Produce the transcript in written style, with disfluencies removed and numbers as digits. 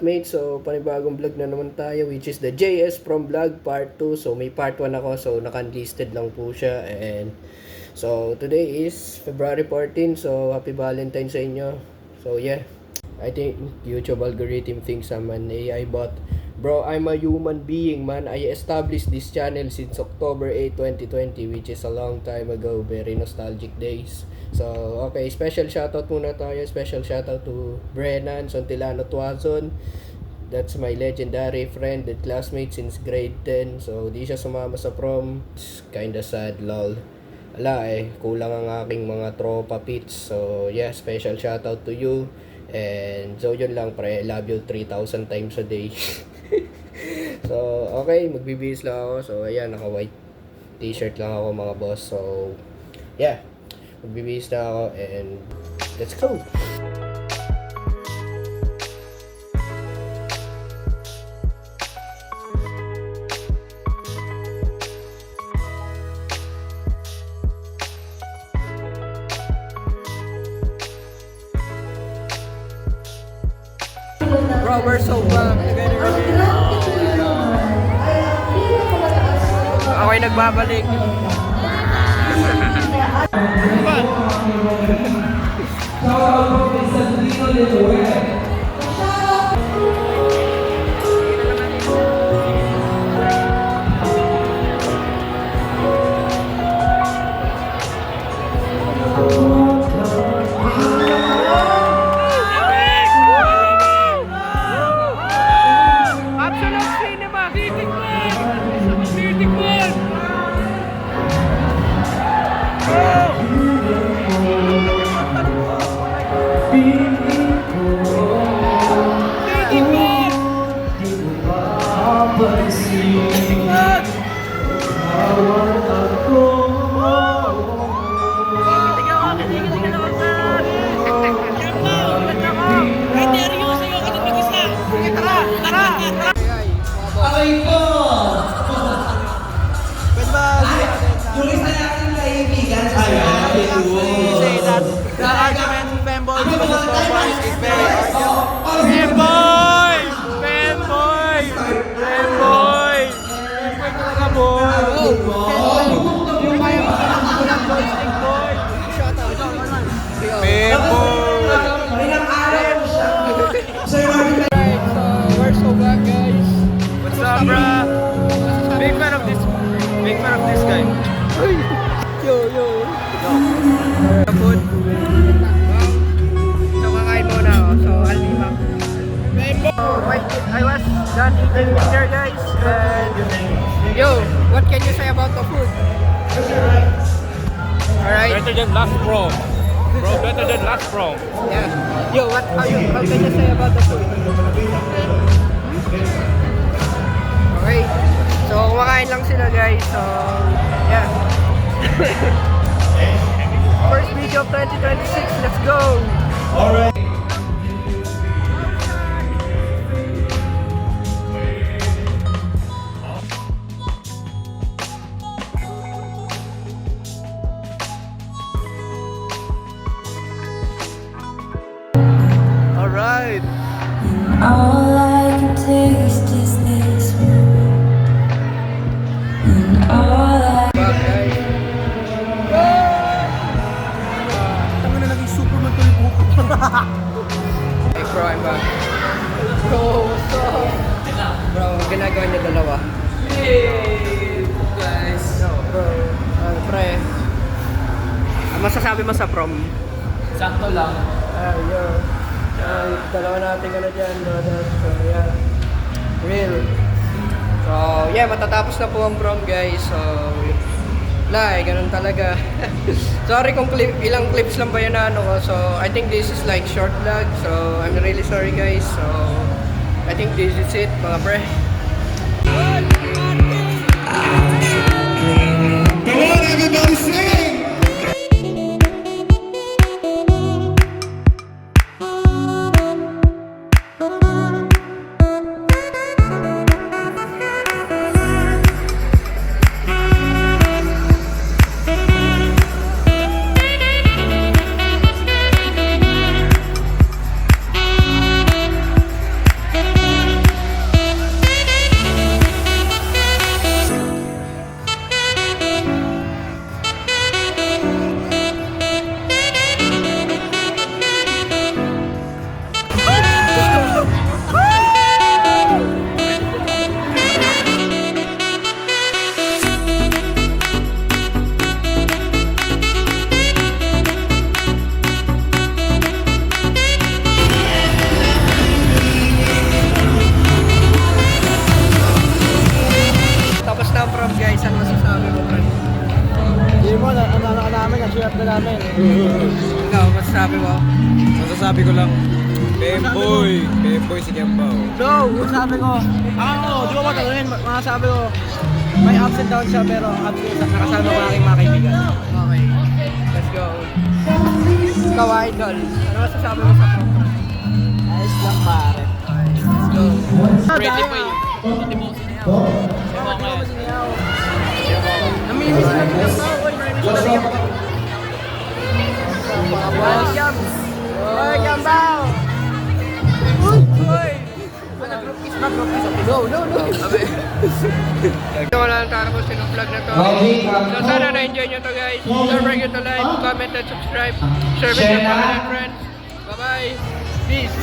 flatmates, so panibagong vlog na naman tayo, which is the JS from vlog part 2. So may part 1 ako, so naka-unlisted lang po siya. And so today is February 14, so happy Valentine sa inyo. So yeah, I think YouTube algorithm thinks I'm an AI bot. Bro, I'm a human being, man. I established this channel since October 8, 2020, which is a long time ago. Very nostalgic days. So, okay, special shoutout muna tayo. Special shoutout to Brennan Sontillano Tuazon. That's my legendary friend and classmate since grade 10. So, di siya sumama sa prom. It's kinda sad, lol. Ala kulang ang aking mga tropa pits. So, yeah, special shoutout to you. And so, yun lang, pre. I love you 3,000 times a day. So, okay, magbibihis lang ako. So, ayan, naka-white t-shirt lang ako, mga boss. So, yeah, magbibihis na ako and let's go! Bro, we're so back together again. Okay, nagbabalik. Big fan of this guy. Yo. Food. So, kakain muna ako. So, I'll be back. I was done eating dinner, guys. And yo, what can you say about the food? Alright. Better than last prom. Bro, better than last prom. Yeah. Yo, how can you say about the food? Okay. So, kumakain lang sila, guys. So, yeah. First video of 2026. Let's go! Alright. Alright. All I can taste is this and all I Tama na naging Superman to yung buhok. Hey bro, I'm back. Bro, what's up? Bro, ginagawa niya dalawa. Hey guys. No, bro. Pre. Ang masasabi mo sa prom? Sakto lang. Yo. Dalawa natin ka na dyan, brother. So, yeah. Real. So, yeah, matatapos na po ang prom, guys. So, ganun talaga. Sorry kung ilang clips lang ba yun na ano ko. So, I think this is like short vlog. So, I'm really sorry, guys. So, I think this is it, mga pre. Come on, everybody sing! sikat na namin. Ikaw, masasabi mo? Masasabi ko lang, Pemboy si Kembao. No! Masasabi ko, di ba matanungin? Masasabi ko, may ups and downs siya pero ups ko nakasama ko aking mga kaibigan. Okay. Let's go. Ikaw, idol. Ano masasabi mo sa program? Ayos lang pare. Let's go. Ready pa yun. Namimiss na po sa ako. Welcome! Welcome back! Uy! Group kiss ba? Group kiss? No! Ito wala nang tapos yung vlog na to. So sana na-enjoy nyo to guys. Don't forget to like, comment, and subscribe. Share with your family and friends. Bye-bye. Peace.